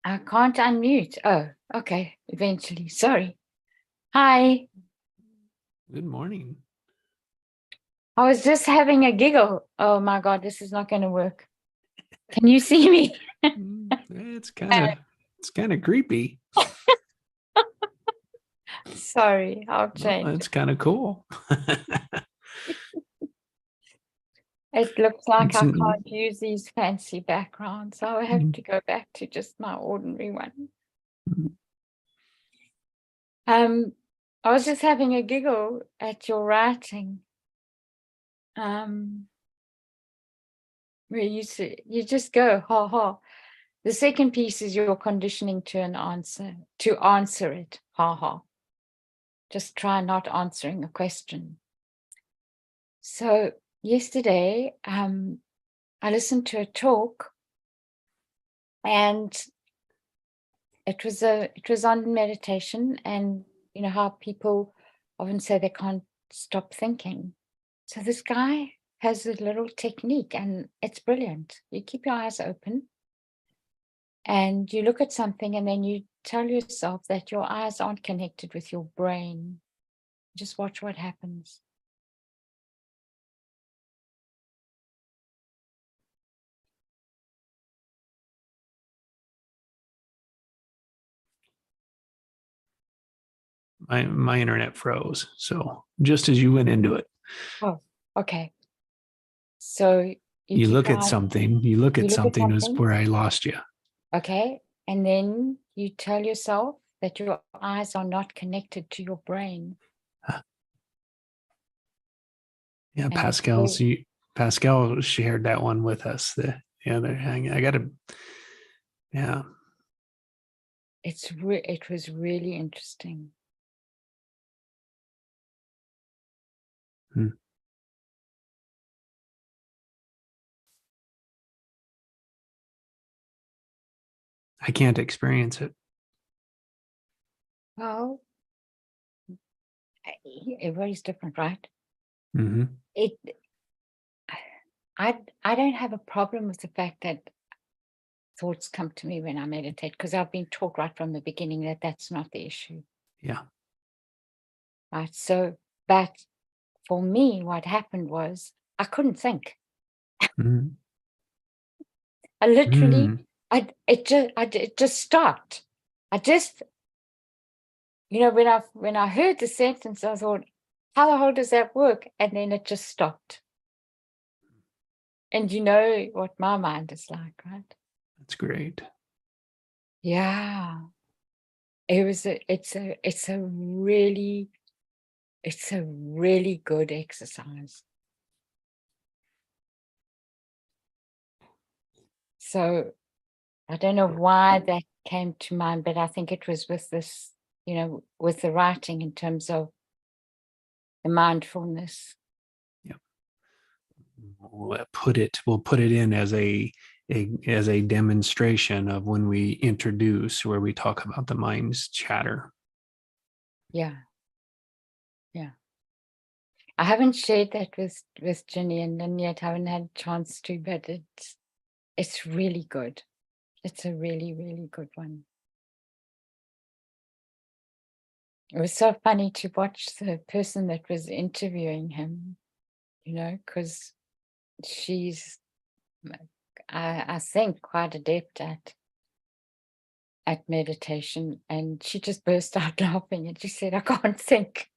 I can't unmute. Oh, okay. Eventually. Sorry. Hi. Good morning. I was just having a giggle. Oh my God, this is not going to work. Can you see me? It's kind of creepy. Sorry, I'll Well, change. it's kind of cool. It looks like It's I can't use these fancy backgrounds. So I have to go back to just my ordinary one. I was just having a giggle at your writing. Where you just go, ha ha. The second piece is your conditioning to answer it, ha ha. Just try not answering a question. So yesterday, I listened to a talk, and it was on meditation, and you know how people often say they can't stop thinking. So this guy has a little technique, and it's brilliant. You keep your eyes open, and you look at something, and then you tell yourself that your eyes aren't connected with your brain. Just watch what happens. my internet froze. So just as you went into it, Oh, okay. So you you keep look your at eyes, something, you look you at look at something is something, where I lost you. okay, and then you tell yourself that your eyes are not connected to your brain. Yeah, And it's very, Pascal shared that one with us. The other I gotta, yeah. it was really interesting. Hmm. I can't experience it. Well, everybody's different, right? Mm-hmm. It, I don't have a problem with the fact that thoughts come to me when I meditate, because I've been taught right from the beginning that that's not the issue, Yeah. right? So, but for me, what happened was I couldn't think. Mm-hmm. I literally, Mm-hmm. it just stopped. I just, when I heard the sentence, I thought, how the hell does that work? And then it just stopped. And you know what my mind is like, right? That's great. Yeah. It's a really good exercise. So I don't know why that came to mind, but I think it was with this, with the writing in terms of the mindfulness. Yeah. We'll put it in as as a demonstration of when we introduce where we talk about the mind's chatter. Yeah. Yeah. I haven't shared that with Ginny and Lynn yet. I haven't had a chance to, but it's really good. It's a really, really good one. It was so funny to watch the person that was interviewing him, because she's, I think, quite adept at meditation, and she just burst out laughing, and she said, "I can't think,"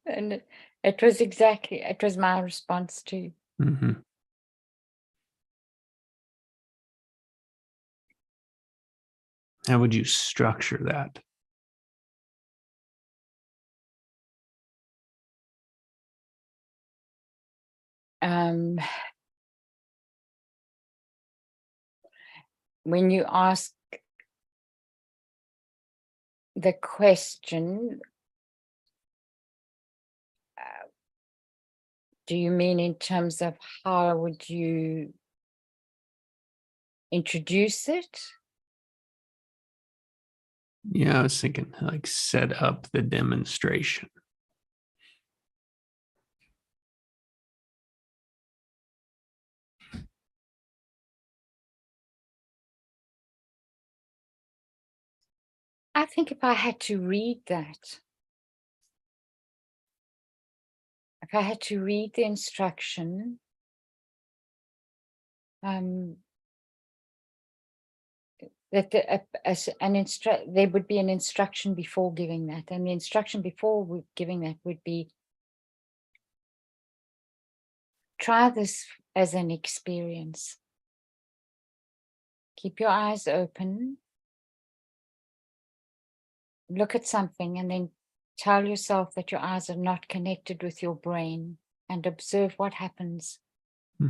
and it was my response too. Mm-hmm. How would you structure that? Um, when you ask the question, do you mean in terms of how would you introduce it? Yeah, I was thinking like set up the demonstration. I think if I had to read that, if I had to read the instruction, that there would be an instruction before giving that, and the instruction before giving that would be, try this as an experience. Keep your eyes open, look at something, and then tell yourself that your eyes are not connected with your brain, and observe what happens. Hmm.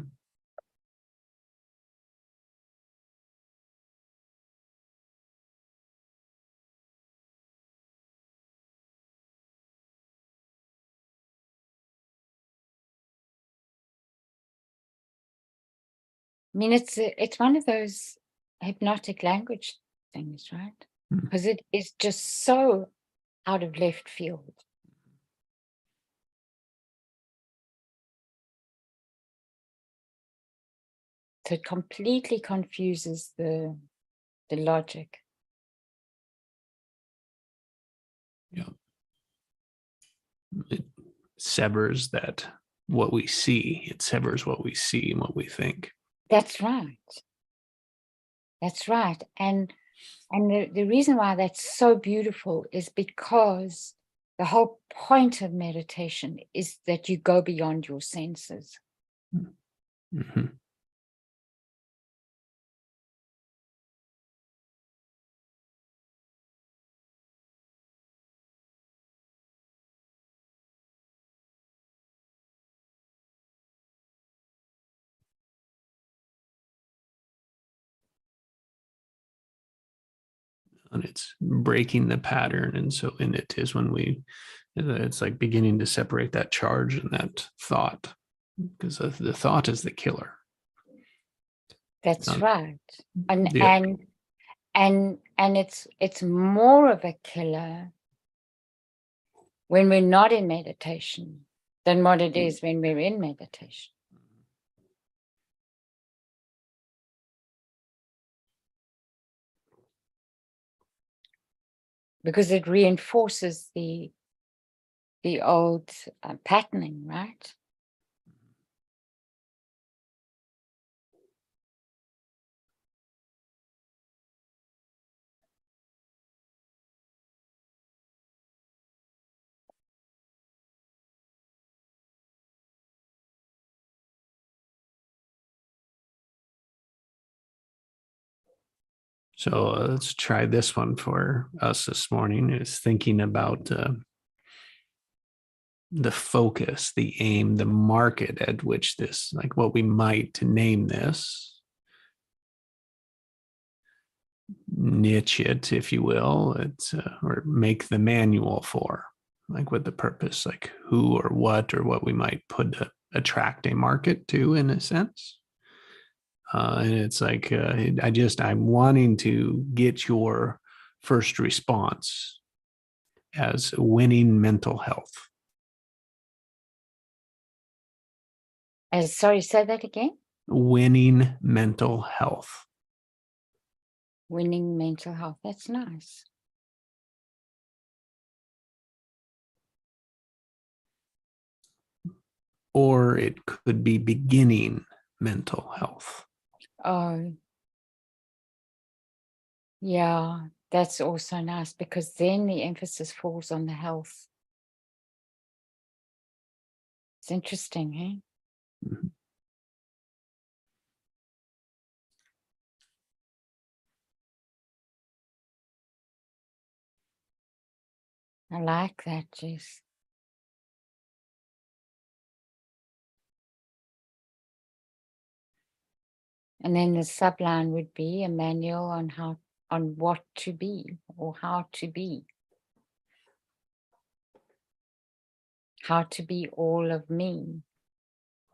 I mean, it's one of those hypnotic language things, right? Hmm. Because it is just so out of left field. So it completely confuses the logic. Yeah. It severs that what we see. It severs what we see and what we think. That's right. That's right. And the reason why that's so beautiful is because the whole point of meditation is that you go beyond your senses. Mm-hmm. And it's breaking the pattern. And so in it is when it's like beginning to separate that charge and that thought, because the thought is the killer. That's Um, right. And yeah. it's more of a killer when we're not in meditation than what it is when we're in meditation. Because it reinforces the old patterning, right? So let's try this one for us this morning. Is thinking about the focus, the aim, the market at which this, like what we might to name this, niche it, if you will, it's or make the manual for, like what the purpose, like who or what we might put to attract a market to, in a sense. And it's like I'm wanting to get your first response as winning mental health. Sorry, say that again. Winning mental health. Winning mental health. That's nice. Or it could be beginning mental health. Oh, yeah, that's also nice, because then the emphasis falls on the health. It's interesting, eh? Mm-hmm. I like that, Jess. And then the subline would be a manual on what to be, or how to be. How to be all of me,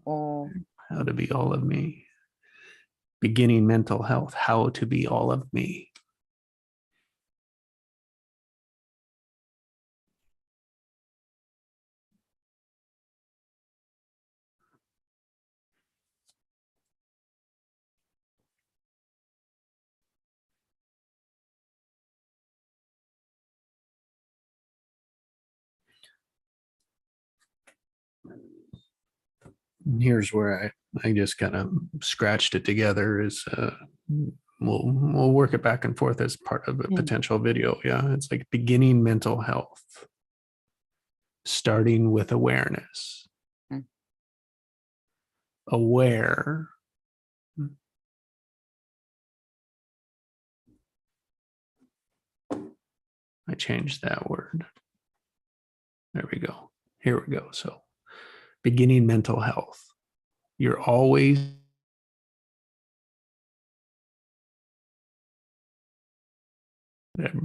or How to be all of me. Beginning mental health, how to be all of me. Here's where I just kind of scratched it together is we'll work it back and forth as part of a Mm. potential video. Yeah. It's like beginning mental health, starting with awareness. Mm. Aware. I changed that word. There we go. Here we go. So beginning mental health. You're always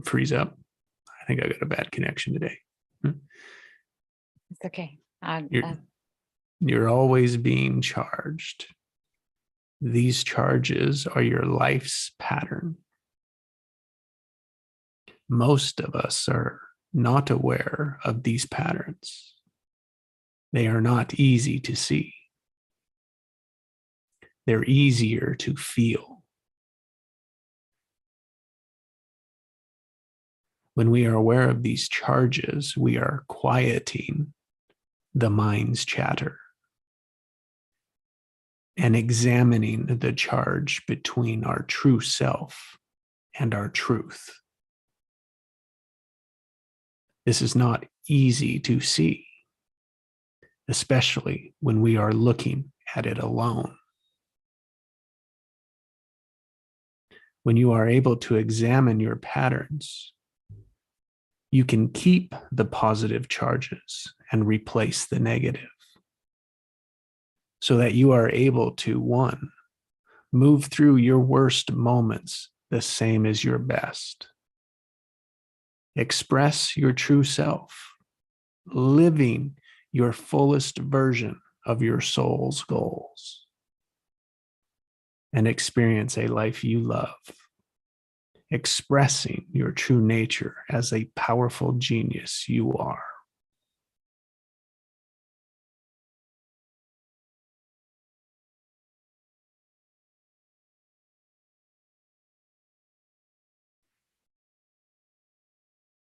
freeze up. I think I got a bad connection today. It's okay. You're always being charged. These charges are your life's pattern. Most of us are not aware of these patterns. They are not easy to see. They're easier to feel. When we are aware of these charges, we are quieting the mind's chatter and examining the charge between our true self and our truth. This is not easy to see, especially when we are looking at it alone. When you are able to examine your patterns, you can keep the positive charges and replace the negative so that you are able to, one, move through your worst moments the same as your best. Express your true self, living your fullest version of your soul's goals, and experience a life you love, expressing your true nature as a powerful genius you are.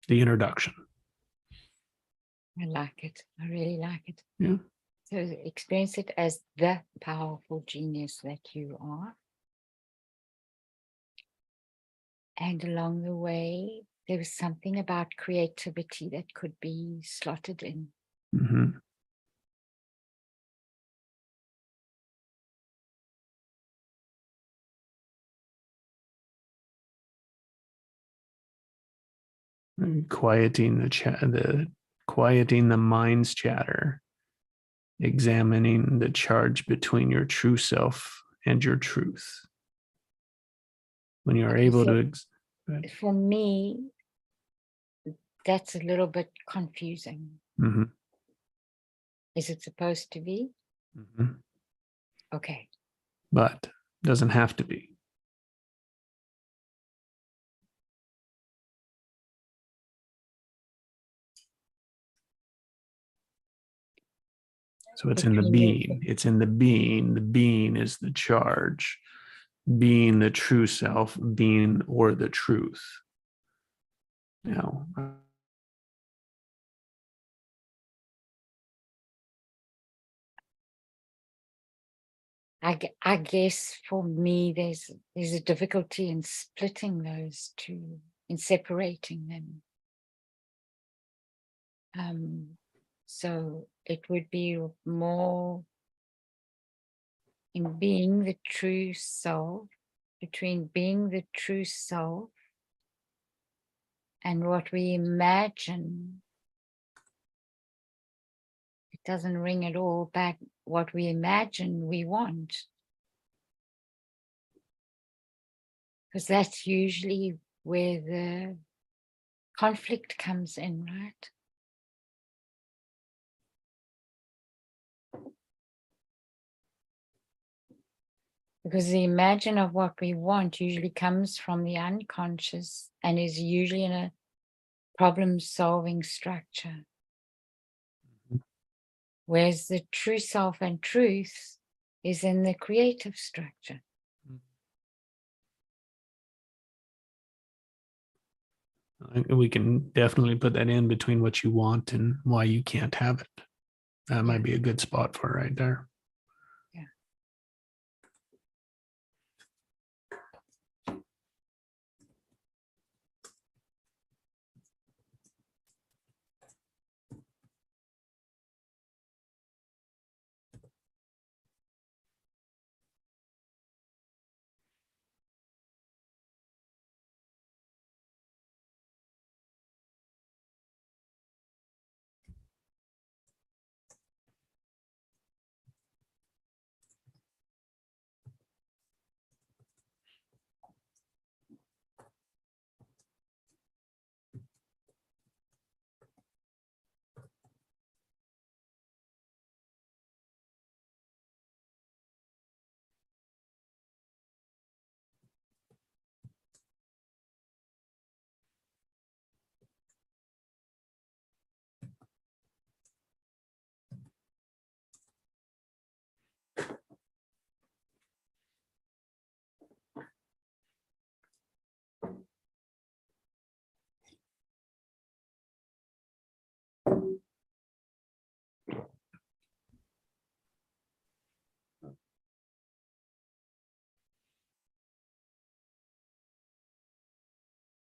The introduction. I like it. I really like it. Yeah. So experience it as the powerful genius that you are. And along the way, there was something about creativity that could be slotted in. Mm-hmm. Quieting quieting the mind's chatter, examining the charge between your true self and your truth. When you are Okay, able so to for me, that's a little bit confusing. mm-hmm. Is it supposed to be? Mm-hmm. Okay. But doesn't have to be. So it's in the being. It's in the being. The being is the charge. Being the true self, being or the truth. Now, I guess for me, there's a difficulty in splitting those two, in separating them. So it would be more in being the true self, between being the true self and what we imagine. It doesn't ring at all back what we imagine we want. Because that's usually where the conflict comes in, right? Because the imagine of what we want usually comes from the unconscious and is usually in a problem-solving structure. Whereas the true self and truth is in the creative structure. we can definitely put that in between what you want and why you can't have it. That might be a good spot for it right there.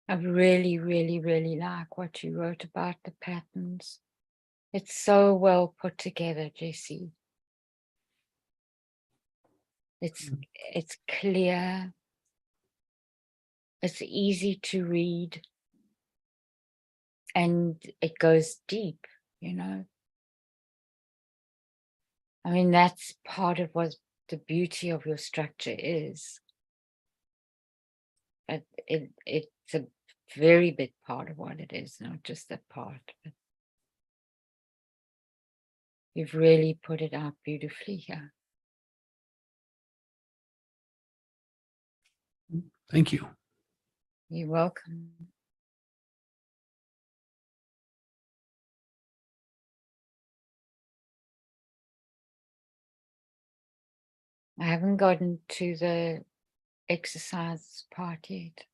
I really, really, really like what you wrote about the patterns. It's so well put together, Jesse. It's Mm. it's clear. It's easy to read. And it goes deep, you know. I mean, that's part of what the beauty of your structure is. But it's a very big part of what it is, not just a part. But you've really put it out beautifully here. Thank you. You're welcome. I haven't gotten to the exercise part yet.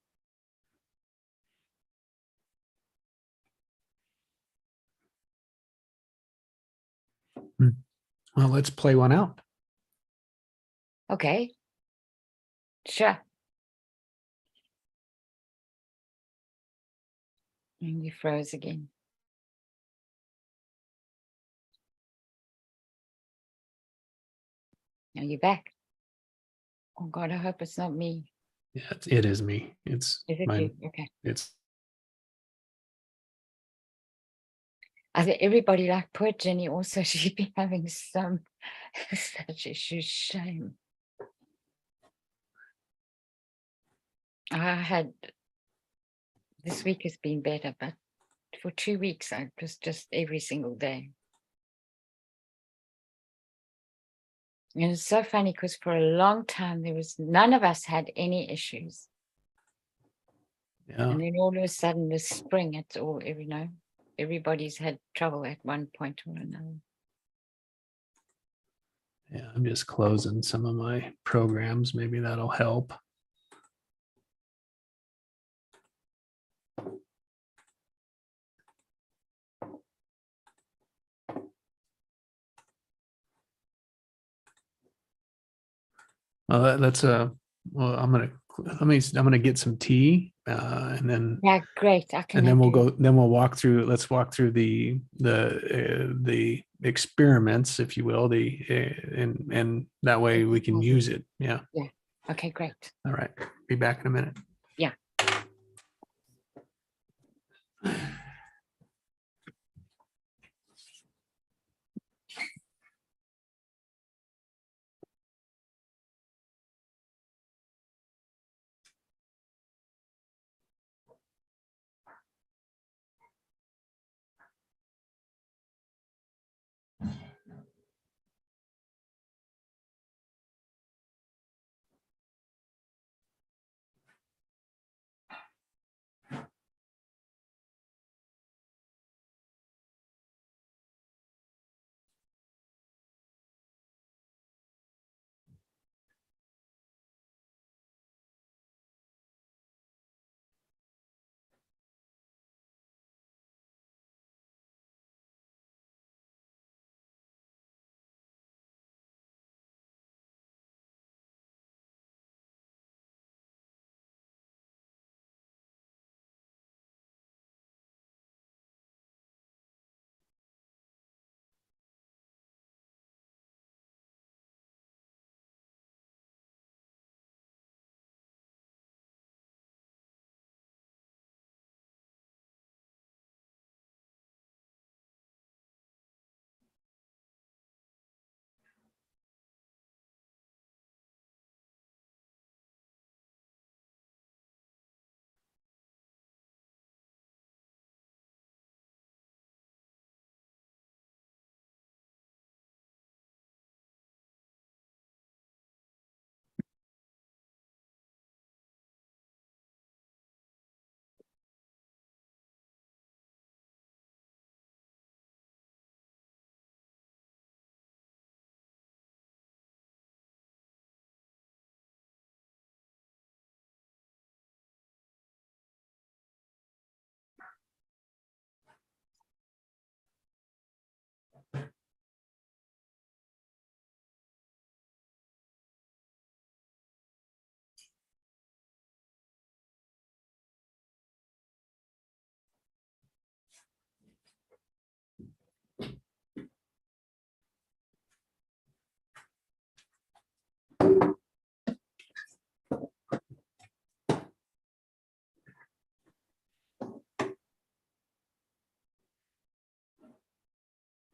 Well, let's play one out. Okay. Sure. And you froze again. Now you're back. Oh God, I hope it's not me. Yeah, it is me. It's Is it my. you? Okay. It's. I think everybody like poor Jenny also, she's been having some such issues. Shame. I had, this week has been better, but for 2 weeks, I was just every single day. And it's so funny because for a long time, none of us had any issues. Yeah. And then all of a sudden this spring, it's all, everybody's had trouble at one point or another. Yeah. I'm just closing some of my programs. Maybe that'll help. Well, that's well, I'm gonna get some tea, and then Yeah, great. I can and then we'll do go. Then we'll walk through. Let's walk through the experiments, if you will. And that way we can use it. Yeah. Yeah. Okay, great. All right. Be back in a minute. Yeah.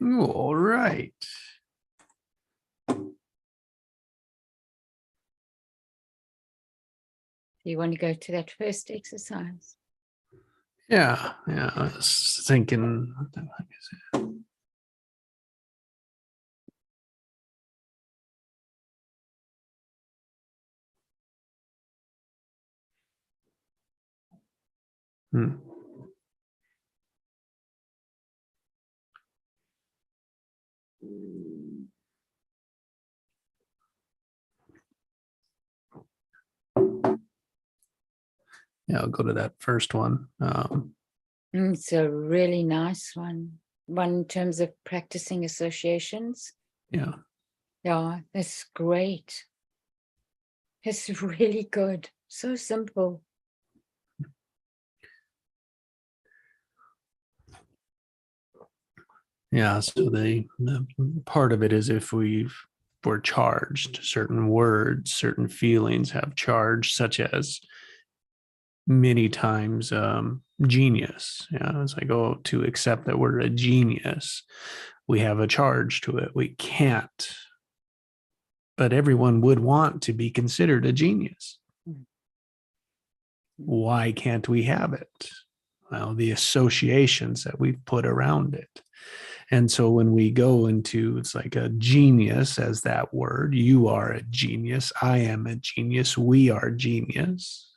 All right. You want to go to that first exercise? Yeah. I was thinking, what the heck is it? Hmm. Yeah, I'll go to that first one. It's a really nice one. One in terms of practicing associations. Yeah. Yeah, that's great. It's really good. So simple. Yeah. So the part of it is if we're charged, certain words, certain feelings have charge, such as many times genius. Yeah. As I go to accept that we're a genius, we have a charge to it. We can't, but everyone would want to be considered a genius. Why can't we have it? Well, the associations that we've put around it. And so when we go into, it's like a genius as that word, you are a genius, I am a genius, we are genius.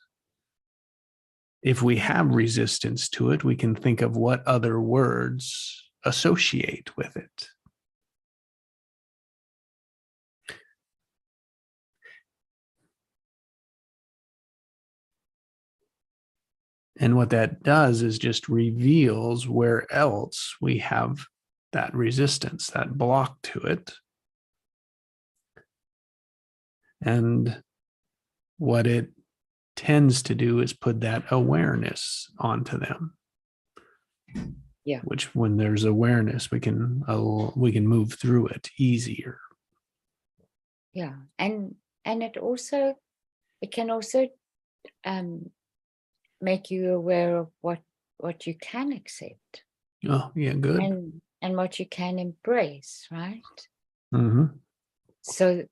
If we have resistance to it, we can think of what other words associate with it. And what that does is just reveals where else we have that resistance, that block to it. And what it tends to do is put that awareness onto them. Yeah. Which, when there's awareness, we can move through it easier. Yeah. And it can also make you aware of what you can accept. Oh, yeah, good. And what you can embrace, right? Mm-hmm. So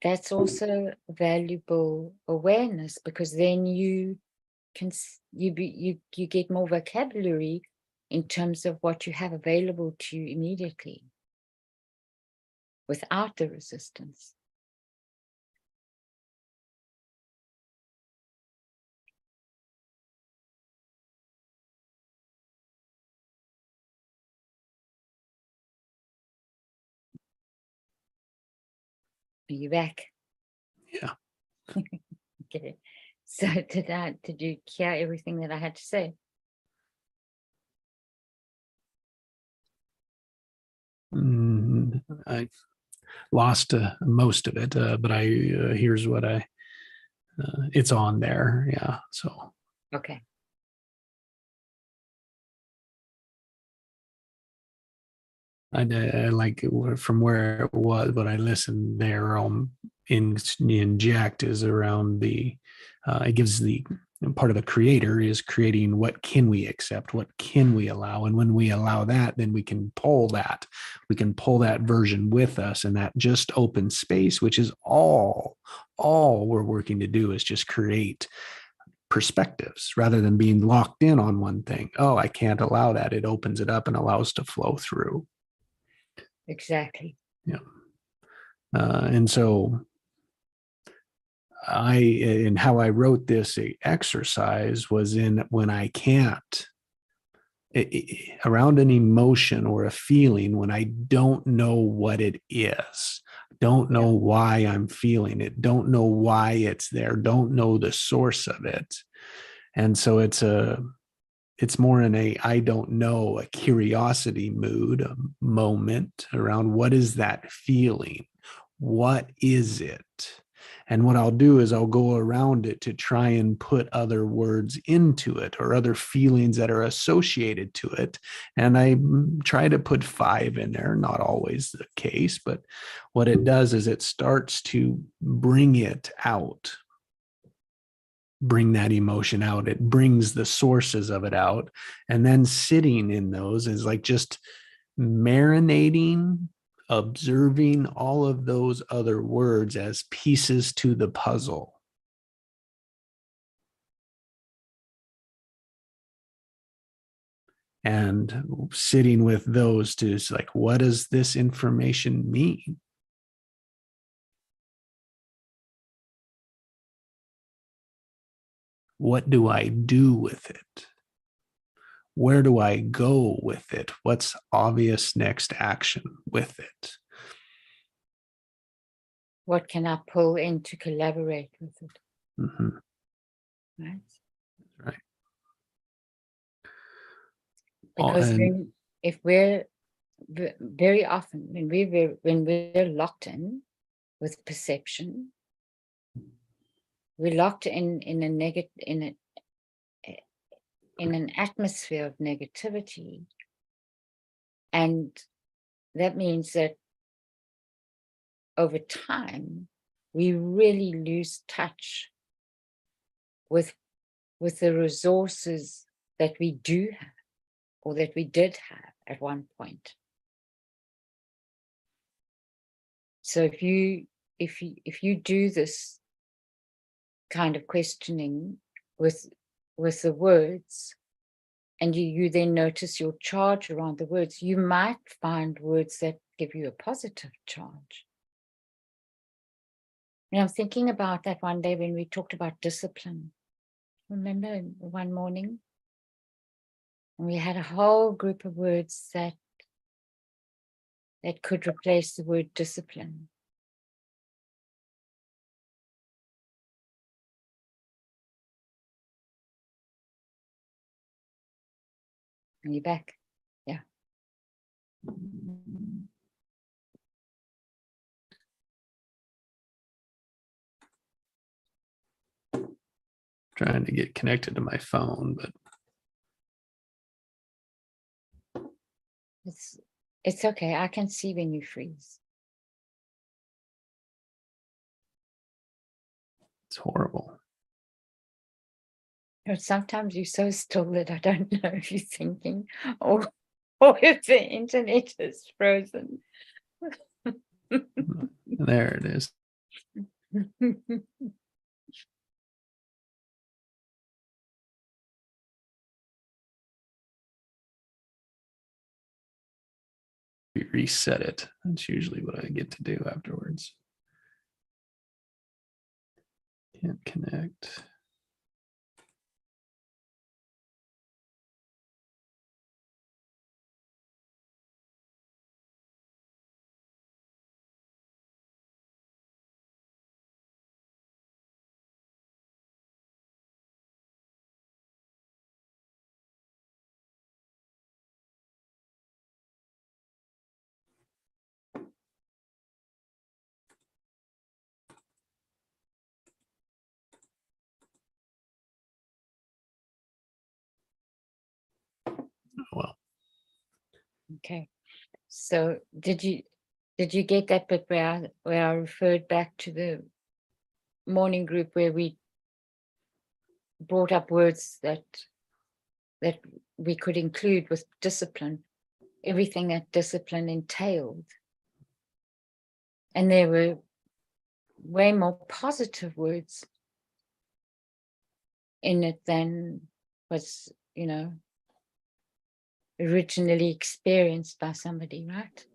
that's also valuable awareness, because then you can you get more vocabulary in terms of what you have available to you immediately without the resistance. Are you back? Yeah. Okay. So did you hear everything that I had to say? I lost most of it, but here's what it's on there. Yeah. So. Okay. I like from where it was, but I listened there. Inject is around the. It gives the part of the creator is creating what can we accept, what can we allow, and when we allow that, then we can pull that. We can pull that version with us, and that just opens space, which is all we're working to do is just create perspectives rather than being locked in on one thing. Oh, I can't allow that. It opens it up and allows to flow through. Exactly. Yeah. And so and how I wrote this exercise was in when I can't, around an emotion or a feeling, when I don't know what it is, don't know why I'm feeling it, don't know why it's there, don't know the source of it. And so it's more in I don't know, a curiosity mood, a moment around what is that feeling? What is it? And what I'll do is I'll go around it to try and put other words into it or other feelings that are associated to it. And I try to put 5 in there, not always the case, but what it does is it starts to bring it out. Bring that emotion out. It brings the sources of it out. And then sitting in those is like just marinating, observing all of those other words as pieces to the puzzle. And sitting with those to like, what does this information mean? What do I do with it? Where do I go with it? What's obvious next action with it? What can I pull in to collaborate with it? Mm-hmm. Right? Right. Because And if we're very often when we're locked in with perception, we're locked in a negative in an atmosphere of negativity, and that means that over time we really lose touch with the resources that we do have or that we did have at one point. So if you do this kind of questioning with the words, and you then notice your charge around the words, you might find words that give you a positive charge. And I'm thinking about that one day when we talked about discipline. Remember one morning? And we had a whole group of words that could replace the word discipline. Are you back? Yeah. trying to get connected to my phone, but It's okay. I can see when you freeze. it's horrible. But sometimes you're so still that I don't know if you're thinking or if the internet is frozen. There it is. Reset it. That's usually what I get to do afterwards. Can't connect. Well, Okay. So did you get that bit where I referred back to the morning group where we brought up words that we could include with discipline, everything that discipline entailed? And there were way more positive words in it than was, originally experienced by somebody, right?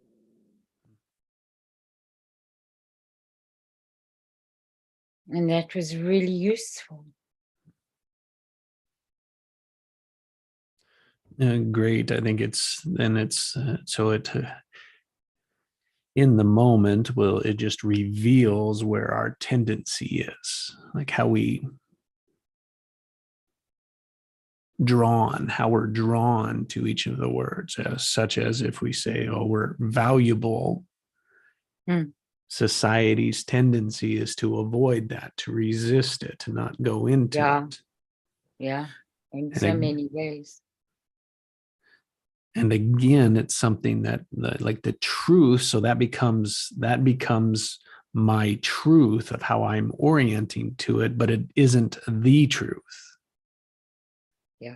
And that was really useful. great. I think so it in the moment it just reveals where our tendency is, like how we're drawn to each of the words, such as if we say, oh, we're valuable. Society's tendency is to avoid that, to resist it, to not go into it. Yeah, in so many ways. And again, it's something that like the truth, so that becomes my truth of how I'm orienting to it, but it isn't the truth. Yeah.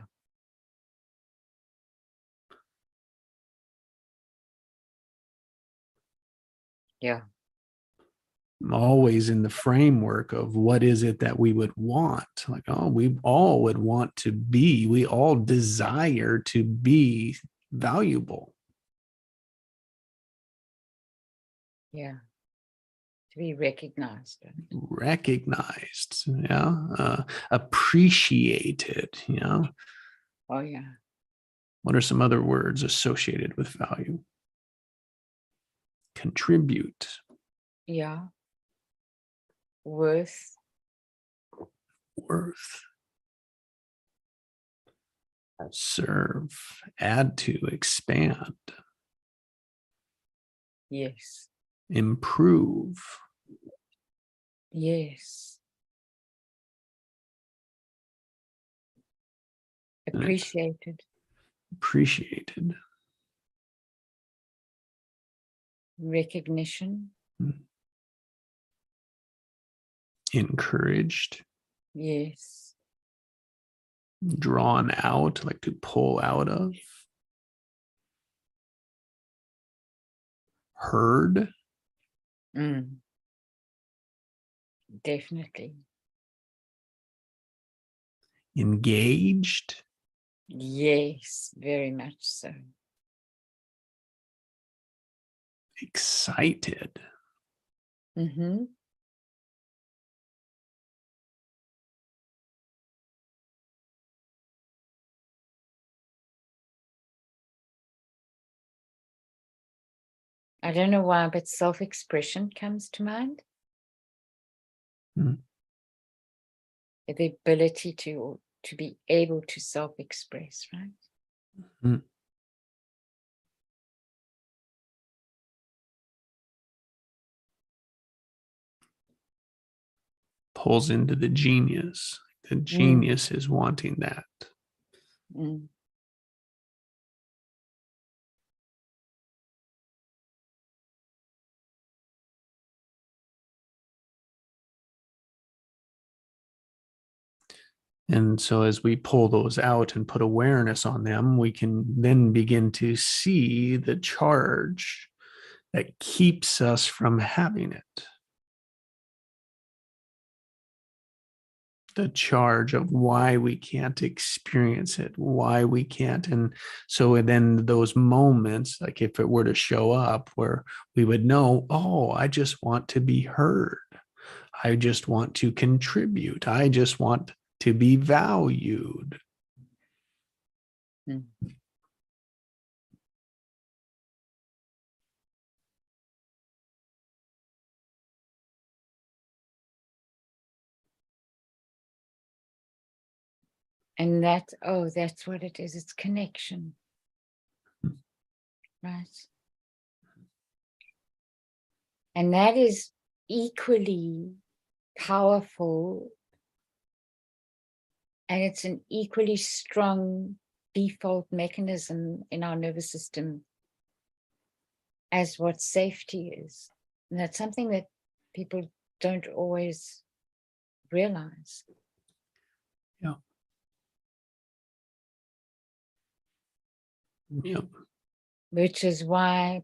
Yeah. Always in the framework of what is it that we would want. Like, oh, we all would want to be, we all desire to be valuable. Yeah. To be recognized. Recognized, yeah, appreciated, you know. Oh, yeah. What are some other words associated with value? Contribute. Yeah. Worth. Worth. Serve. Add to. Expand. Yes. Improve. Yes. And it's Appreciated. appreciated. Recognition. Encouraged. Yes. Drawn out, like to pull out of. Heard. Mm. Definitely. Engaged. Yes, very much so. Excited. Mm-hmm. I don't know why, but self-expression comes to mind. Mm. The ability to be able to self-express, right? Mm. Pulls into the genius. The genius is wanting that. Mm. And so as we pull those out and put awareness on them, we can then begin to see the charge that keeps us from having it. The charge of why we can't experience it, why we can't. And so then those moments, like if it were to show up where we would know, oh, I just want to be heard. I just want to contribute. I just want to be valued. Mm. And that's what it is. It's connection, right? And that is equally powerful, and it's an equally strong default mechanism in our nervous system as what safety is. And that's something that people don't always realize. Yeah. Yep. Which is why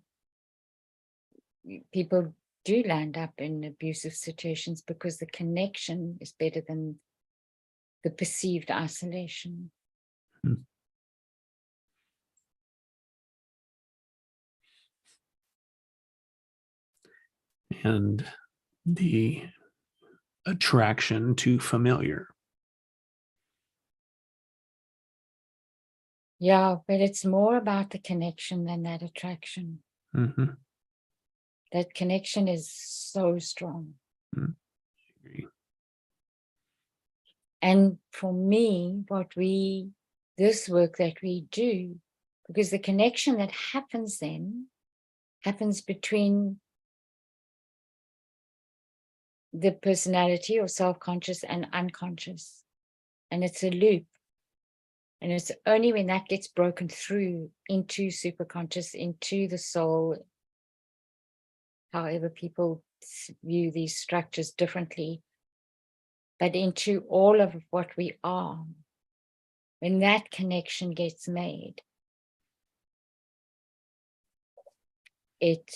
people do land up in abusive situations, because the connection is better than the perceived isolation. Hmm. And the attraction to familiar. Yeah, but it's more about the connection than that attraction. Mm-hmm. That connection is so strong. Mm-hmm. And for me, this work that we do, because the connection that happens then happens between the personality or self-conscious and unconscious. And it's a loop. And it's only when that gets broken through into superconscious, into the soul, however people view these structures differently, but into all of what we are, when that connection gets made, it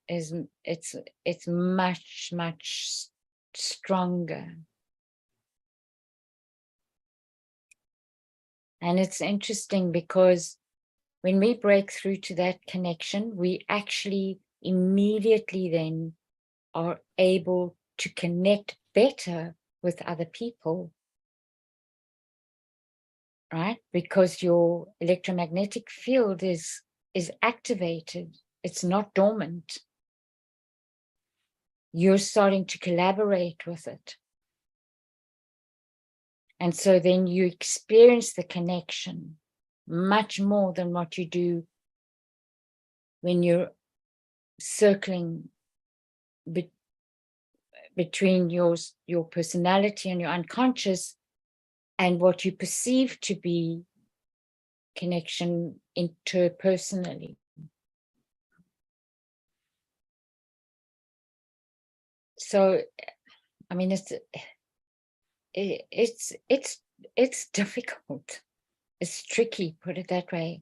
it's much stronger. And it's interesting because when we break through to that connection, we actually immediately then are able to connect better with other people, right? Because your electromagnetic field is activated. It's not dormant. You're starting to collaborate with it. And so then you experience the connection much more than what you do when you're circling between your personality and your unconscious and what you perceive to be connection interpersonally. So, I mean, it's difficult. It's tricky, put it that way.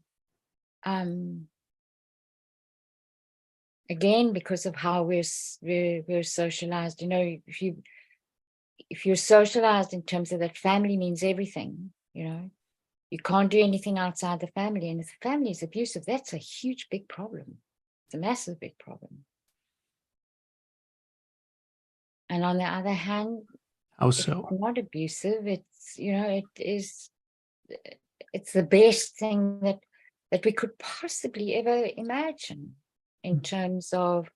Again, because of how we're socialized. You know, if you're socialized in terms of that family means everything, you know, you can't do anything outside the family. And if the family is abusive, that's a huge, big problem. It's a massive, big problem. And on the other hand, How so? it's not abusive. It's, you know, it's the best thing that we could possibly ever imagine in terms of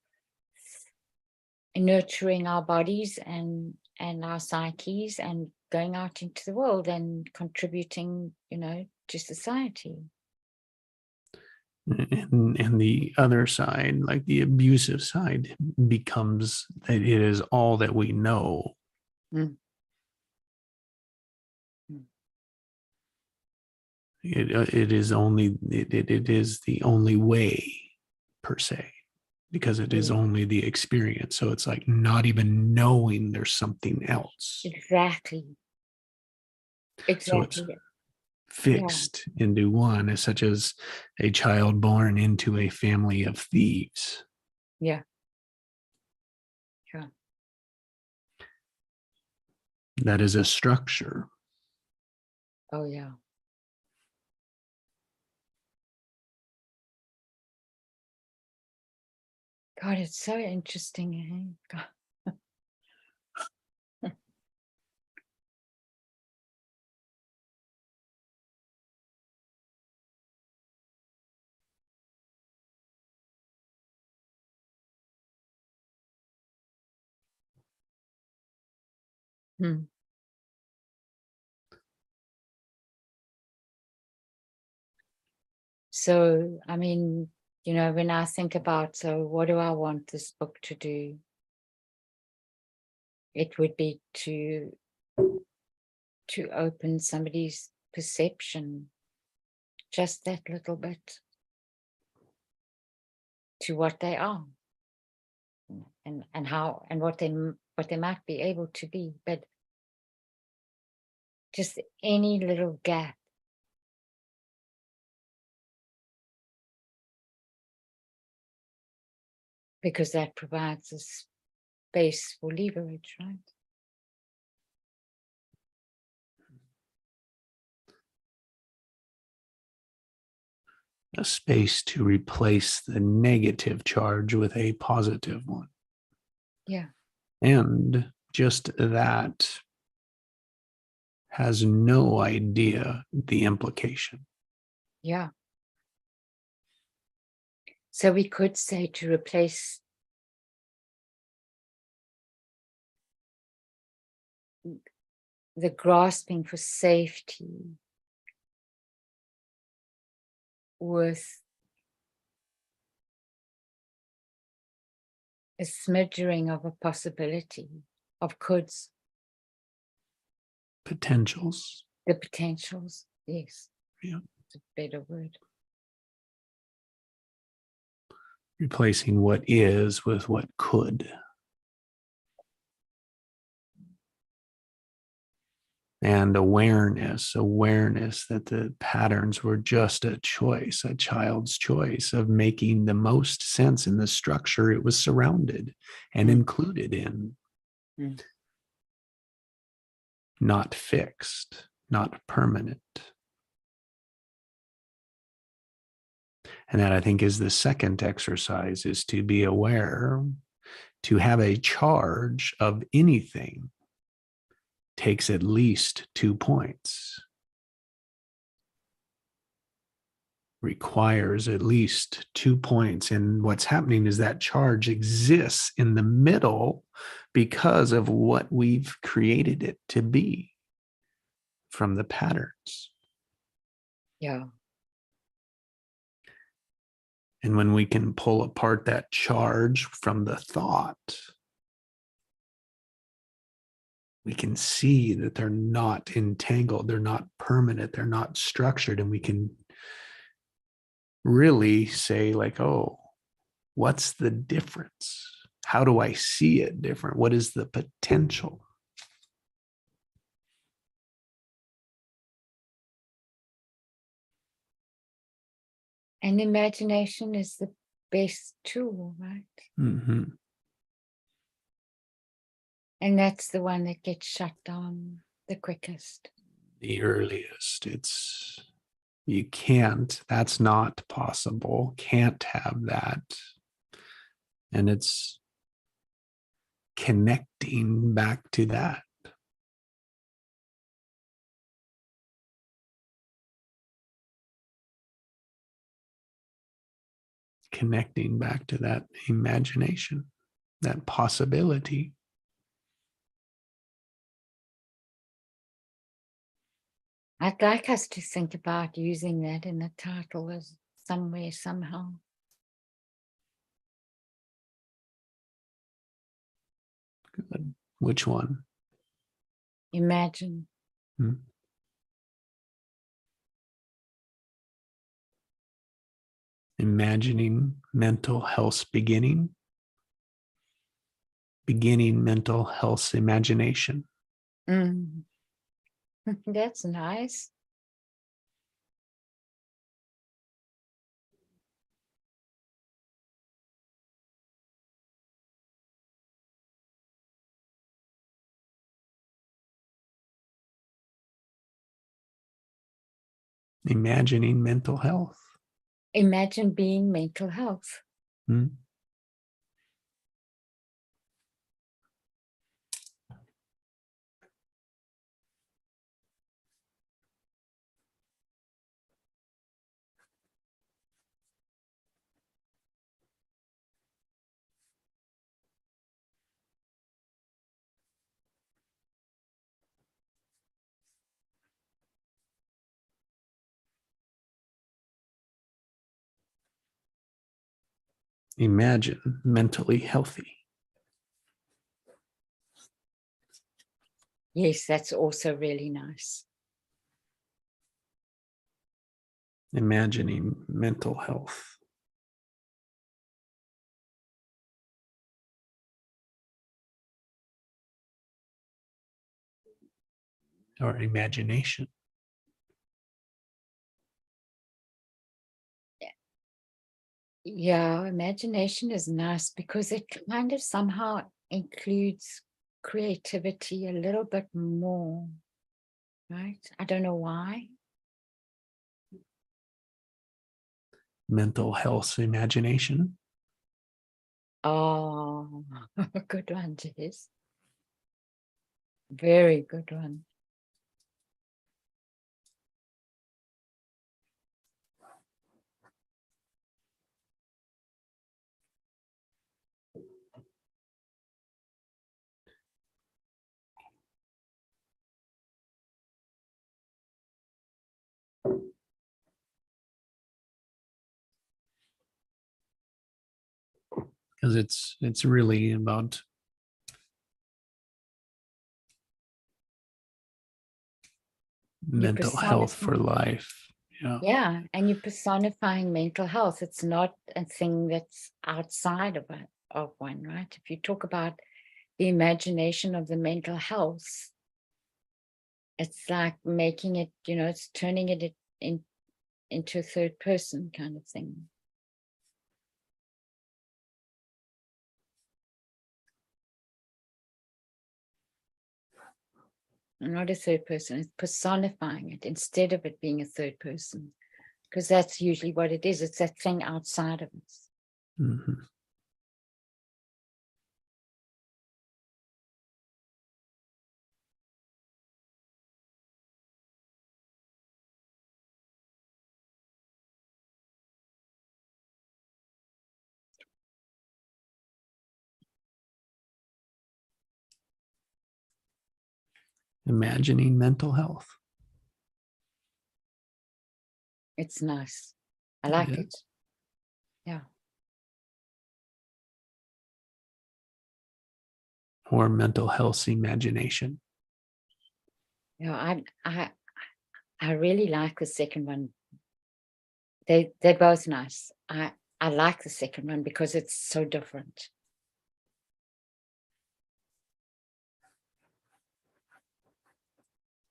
nurturing our bodies and our psyches and going out into the world and contributing, you know, to society. And the other side, like the abusive side, becomes that it is all that we know. Mm. It is only it is the only way, per se, because it is only the experience. So it's like not even knowing there's something else. Exactly. So it's fixed into one, such as a child born into a family of thieves. Yeah. Yeah. That is a structure. Oh, yeah. God, it's so interesting. Eh? God. Hmm. So, I mean, you know, when I think about, so what do I want this book to do? It would be to open somebody's perception, just that little bit, to what they are, and how and what they might be able to be, but just any little gap. Because that provides a space for leverage, right? A space to replace the negative charge with a positive one. Yeah. And just that has no idea the implication. Yeah. So we could say to replace the grasping for safety with a smattering of a possibility of coulds. Potentials. The potentials, yes. Yeah. It's a better word. Replacing what is with what could. and awareness that the patterns were just a choice, a child's choice of making the most sense in the structure it was surrounded and included in. Not fixed, not permanent. And that, I think, is the second exercise, is to be aware. To have a charge of anything takes at least 2 points. Requires at least 2 points. And what's happening is that charge exists in the middle because of what we've created it to be from the patterns. Yeah. And when we can pull apart that charge from the thought, we can see that they're not entangled, they're not permanent, they're not structured, and we can really say, like, oh, what's the difference? How do I see it different? What is the potential? And imagination is the best tool, right? Mm-hmm. And that's the one that gets shut down the quickest. The earliest. You can't, that's not possible, can't have that. And it's connecting back to that. Connecting back to that imagination, that possibility. I'd like us to think about using that in the title as somewhere, somehow. Good. Which one? Imagine. Imagining mental health beginning mental health imagination. That's nice. Imagining mental health. Imagine being mental health. Imagine mentally healthy. Yes, that's also really nice. Imagining mental health. Or imagination. Yeah, imagination is nice because it kind of somehow includes creativity a little bit more, right? I don't know why. Mental health imagination. Oh, good one, Jess. Very good one. Because it's really about mental health for life. Yeah, and you're personifying mental health. It's not a thing that's outside of one, right? If you talk about the imagination of the mental health, It's like making it, it's turning it into a third person kind of thing. Not a third person, it's personifying it instead of it being a third person, because that's usually what it is. It's that thing outside of us. Mhm. Imagining mental health. It's nice. I like it. is. Yeah. Or mental health imagination. Yeah, I really like the second one. They're both nice. I like the second one because it's so different.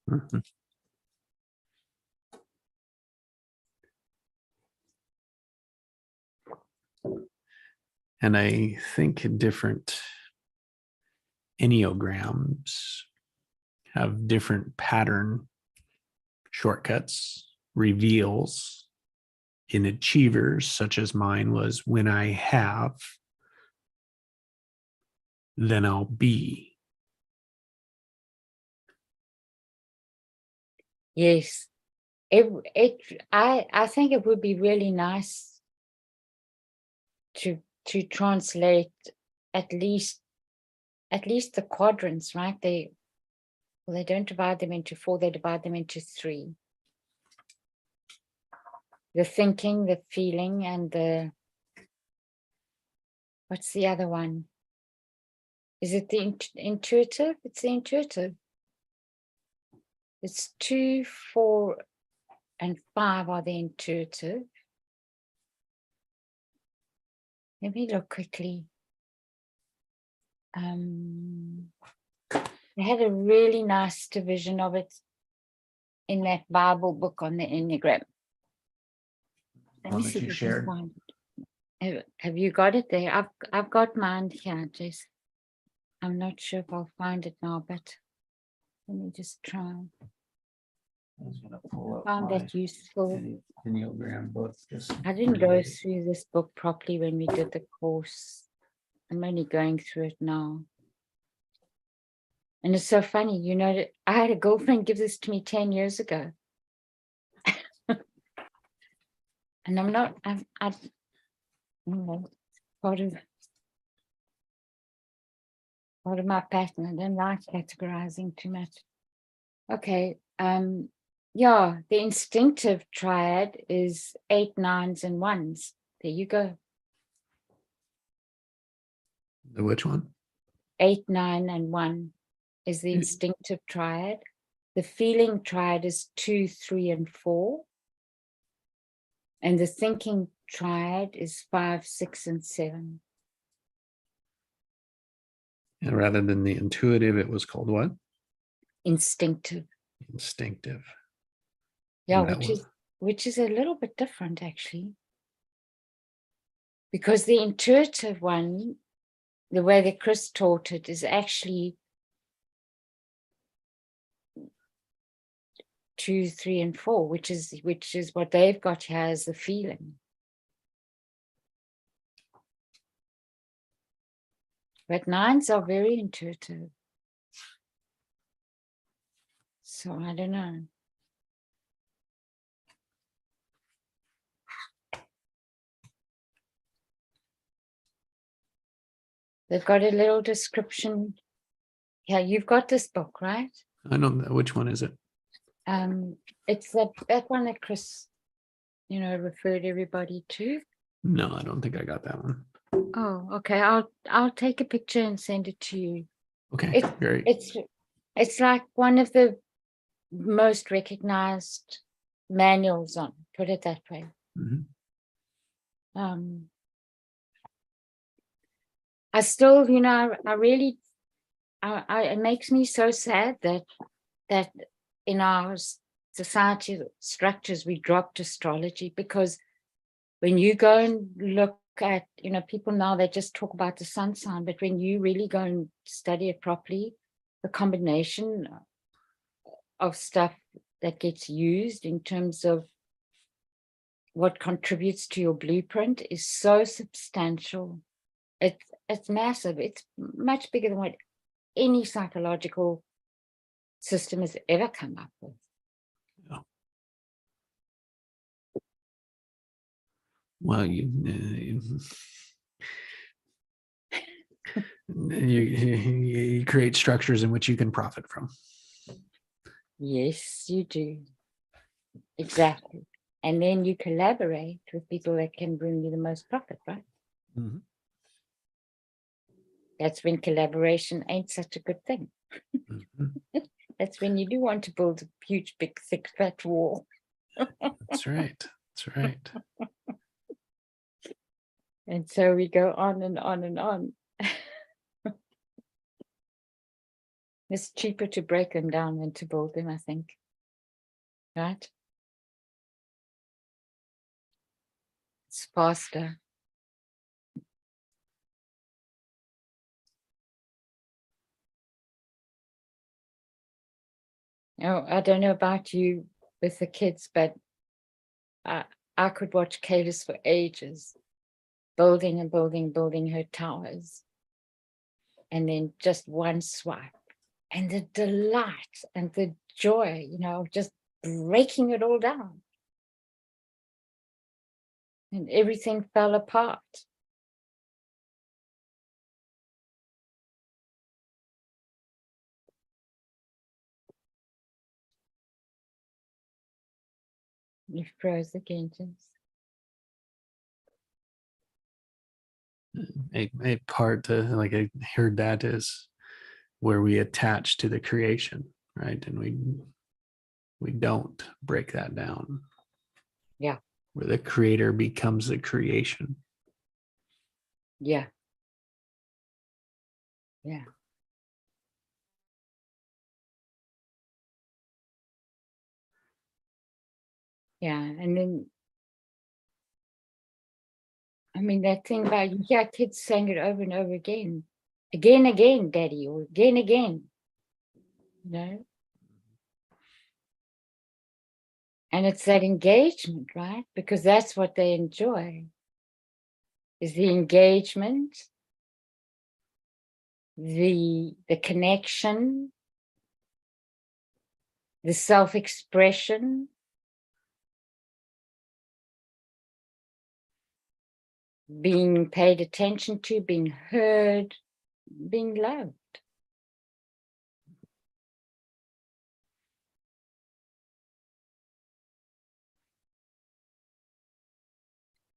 Mhm. And I think different enneagrams have different pattern shortcuts, reveals in achievers, such as mine was when I have, then I'll be. Yes. I think it would be really nice to translate at least the quadrants, right? They don't divide them into 4, they divide them into 3. The thinking, the feeling, and what's the other one? Is it the intuitive? It's the intuitive. It's 2, 4, and 5 are the intuitive. Let me look quickly. They had a really nice division of it in that Bible book on the Enneagram. Let me see if I can find it. Have you got it there? I've got mine here, Jess. I'm not sure if I'll find it now, but let me just try. I was going to pull up Found that useful. Enneagram book. I didn't go through this book properly when we did the course. I'm only going through it now. And it's so funny, that I had a girlfriend give this to me 10 years ago. And I'm not, part of my pattern. I don't like categorizing too much. Okay. Yeah, the instinctive triad is 8, 9s, and 1s. There you go. The which one? 8, 9, and 1 is the instinctive triad. The feeling triad is 2, 3, and 4. And the thinking triad is 5, 6, and 7. And rather than the intuitive, it was called what? Instinctive. Instinctive. Yeah, And which is a little bit different actually. Because the intuitive one, the way that Chris taught it, is actually 2, 3, and 4, which is what they've got here as the feeling. But 9s are very intuitive. So I don't know. They've got a little description. Yeah, you've got this book, right? I don't know which one is it. It's that one that Chris, referred everybody to. No, I don't think I got that one. Oh, okay. I'll take a picture and send it to you. Okay, great. It's like one of the most recognized manuals on, put it that way. Mhm. I still, I really, it makes me so sad that in our society structures, we dropped astrology, because when you go and look at, people now, they just talk about the sun sign, but when you really go and study it properly, the combination of stuff that gets used in terms of what contributes to your blueprint is so substantial. It's massive. It's much bigger than what any psychological system has ever come up with. Well, you create structures in which you can profit from. Yes, you do. Exactly. And then you collaborate with people that can bring you the most profit, right? Mhm. That's when collaboration ain't such a good thing. Mhm. That's when you do want to build a huge, big, thick, fat wall. That's right. That's right. And so we go on and on and on. It's cheaper to break them down than to build them, I think. Right? It's faster. Oh, I don't know about you with the kids, but I could watch Kayla's for ages, building and building her towers. And then just one swipe. And the delight and the joy, of just breaking it all down. And everything fell apart. You froze again, James. A part like I heard that is where we attach to the creation, right? And we don't break that down. Yeah. Where the creator becomes the creation. Yeah. Yeah. Yeah. And then, I mean, that thing about, kids saying it over and over again, daddy, or again. And it's that engagement, right? Because that's what they enjoy, is the engagement, the connection, the self-expression, being paid attention to, being heard, being loved.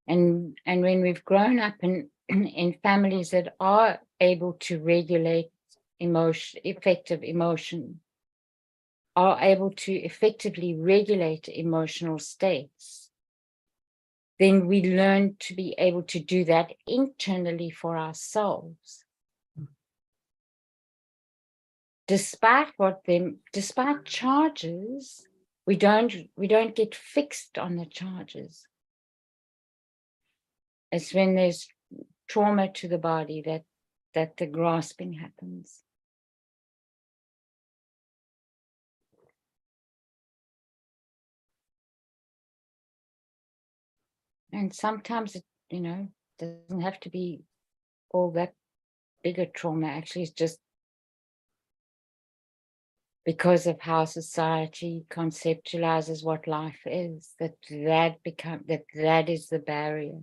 And when we've grown up in families that are able to regulate effective emotion, are able to effectively regulate emotional states, then we learn to be able to do that internally for ourselves. Despite charges, we don't get fixed on the charges. It's when there's trauma to the body that the grasping happens. And sometimes it, doesn't have to be all that big a trauma. Actually, it's just because of how society conceptualizes what life is, that is the barrier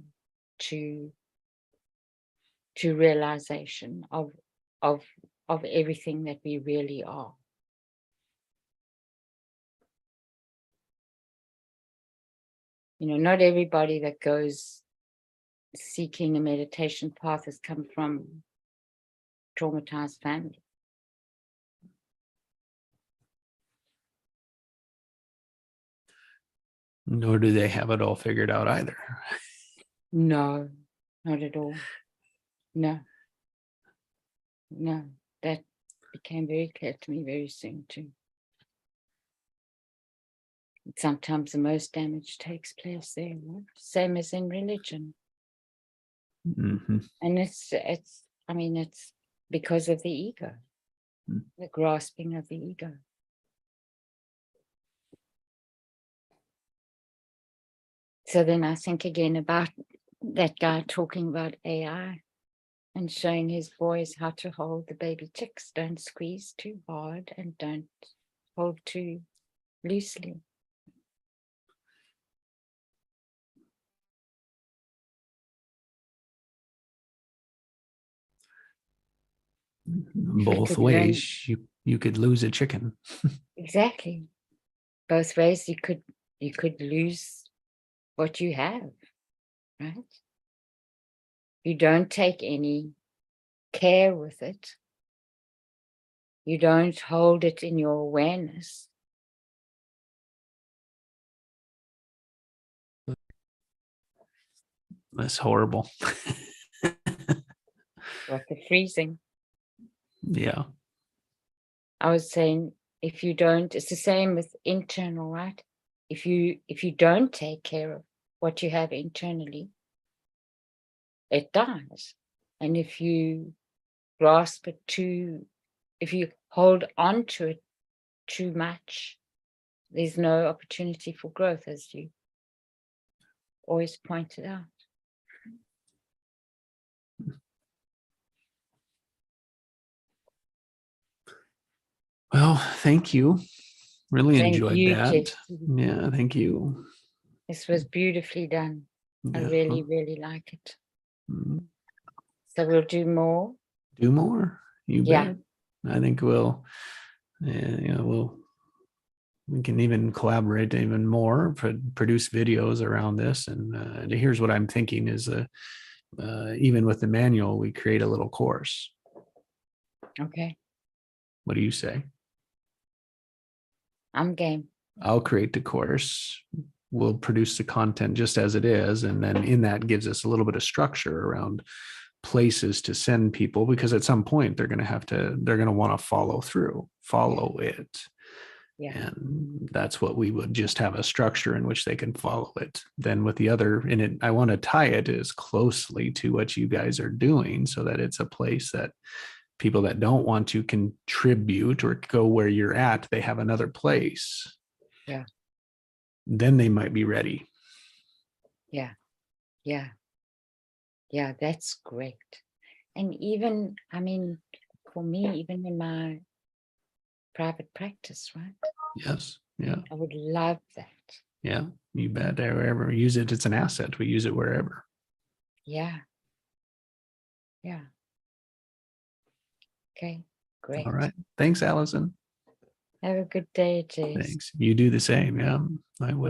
to realization of everything that we really are. Not everybody that goes seeking a meditation path has come from traumatized family. Nor do they have it all figured out either. No, not at all. No, that became very clear to me very soon too. Sometimes the most damage takes place there, right? Same as in religion. Hmm. And it's because of the ego, the grasping of the ego. So then I think again about that guy talking about AI and showing his boys how to hold the baby chicks. Don't squeeze too hard and don't hold too loosely. Both could learn- ways, you could lose a chicken. Exactly. Both ways you could lose what you have, right? You don't take any care with it. You don't hold it in your awareness. That's horrible. Like the freezing. Yeah. I was saying, if you don't, it's the same with internal, right? If you don't take care of what you have internally, it dies. And if you grasp it if you hold on to it too much, there's no opportunity for growth, as you always pointed out. Well, thank you. Really Thank enjoyed you, that. Jesse. Yeah, thank you. This was beautifully done. I Yeah. really, really like it. Mm. So we'll do more. Do more. You Yeah. bet. I think we can even collaborate even more, produce videos around this. And here's what I'm thinking is even with the manual, we create a little course. Okay. What do you say? I'm game. I'll create the course. We'll produce the content just as it is. And then in that gives us a little bit of structure around places to send people, because at some point they're going to want to follow it. Yeah. And that's what we would just have a structure in which they can follow it. Then with the other in it, I want to tie it as closely to what you guys are doing so that it's a place that people that don't want to contribute or go where you're at, they have another place. Yeah. Then they might be ready. Yeah. Yeah. Yeah. That's great. And even, for me, even in my private practice, right? Yes. Yeah. I would love that. Yeah. You bet. Wherever use it, it's an asset. We use it wherever. Yeah. Yeah. Okay. Great. All right. Thanks, Allison. Have a good day, Jess. Thanks. You do the same. Yeah, I will.